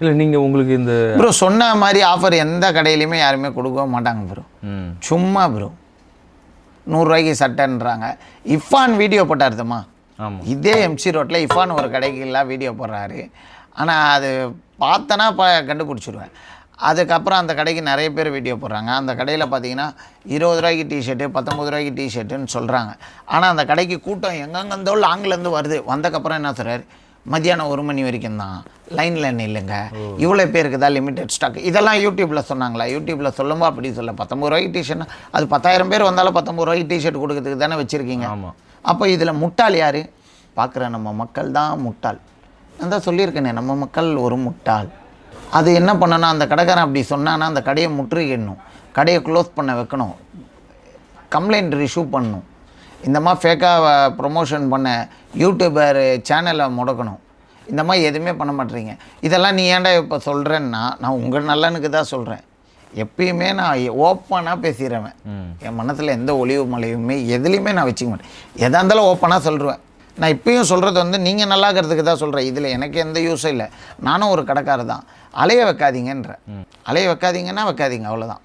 இல்லை நீங்கள் உங்களுக்கு இந்த ப்ரோ சொன்ன மாதிரி ஆஃபர் எந்த கடையிலையுமே யாருமே கொடுக்க மாட்டாங்க ப்ரோ. சும்மா ப்ரோ 100 ரூபாய்க்கு சட்டைன்றாங்க. இஃபான் வீடியோ போட்டார் தம்மா, இதே எம்சி ரோட்டில் இஃபான் ஒரு கடைக்கு எல்லாம் வீடியோ போடுறாரு. ஆனால் அது பார்த்தனா கண்டுபிடிச்சிடுவேன். அதுக்கப்புறம் அந்த கடைக்கு நிறைய பேர் வீடியோ போடுறாங்க. அந்த கடையில் பார்த்தீங்கன்னா 20 ரூபாய்க்கு டிஷர்ட்டு 19 ரூபாய்க்கு டிஷர்ட்டுன்னு சொல்கிறாங்க. ஆனால் அந்த கடைக்கு கூட்டம் எங்கெங்கேருந்தோ லாங்கிலேருந்து வருது. வந்தக்கப்புறம் என்ன சொல்கிறார், மத்தியானம் 1 மணி வரைக்கும் தான் லைனில் என்ன இல்லைங்க, இவ்வளோ பேருக்கு தான் லிமிடெட் ஸ்டாக். இதெல்லாம் யூடியூப்பில் சொன்னாங்களா? யூடியூப்பில் சொல்லும்போது அப்படி சொல்ல 19 ரூபாய்க்கு டிஷர்ட்னா அது 10,000 பேர் வந்தாலும் 19 ரூபாய்க்கு டிஷர்ட் கொடுக்கறதுக்கு தானே வச்சுருக்கீங்க. அப்போ இதில் முட்டாள் யார்? பார்க்குற நம்ம மக்கள் தான் முட்டாள். நான் தான் சொல்லியிருக்கேனே, நம்ம மக்கள் ஒரு முட்டாள். அது என்ன பண்ணணும், அந்த கடைக்காரன் அப்படி சொன்னான்னா அந்த கடையை முற்றுகிடணும், கடையை க்ளோஸ் பண்ண வைக்கணும், கம்ப்ளைண்ட் ரிஷ்யூ பண்ணணும். இந்த மாதிரி ஃபேக்காக ப்ரொமோஷன் பண்ண யூடியூபர் சேனலை முடக்கணும். இந்த மாதிரி எதுவுமே பண்ண மாட்டேறீங்க. இதெல்லாம் நீ ஏன்டா இப்போ சொல்கிறேன்னா, நான் உங்கள் நல்லனுக்கு தான் சொல்கிறேன். எப்பயுமே நான் ஓப்பனாக பேசிடுறேன். என் மனசில் எந்த ஒளிவு மலையுமே எதுலேயுமே நான் வச்சுக்க மாட்டேன். எதாக இருந்தாலும் ஓப்பனாக சொல்லுவேன். நான் இப்பயும் சொல்கிறது வந்து நீங்கள் நல்லா இருக்கிறதுக்கு தான் சொல்கிறேன். இதில் எனக்கு எந்த யூஸும் இல்லை. நானும் ஒரு கடைக்காரர் தான். அலைய வைக்காதீங்கன்ற. அலைய வைக்காதீங்கன்னா வைக்காதீங்க, அவ்வளோதான்.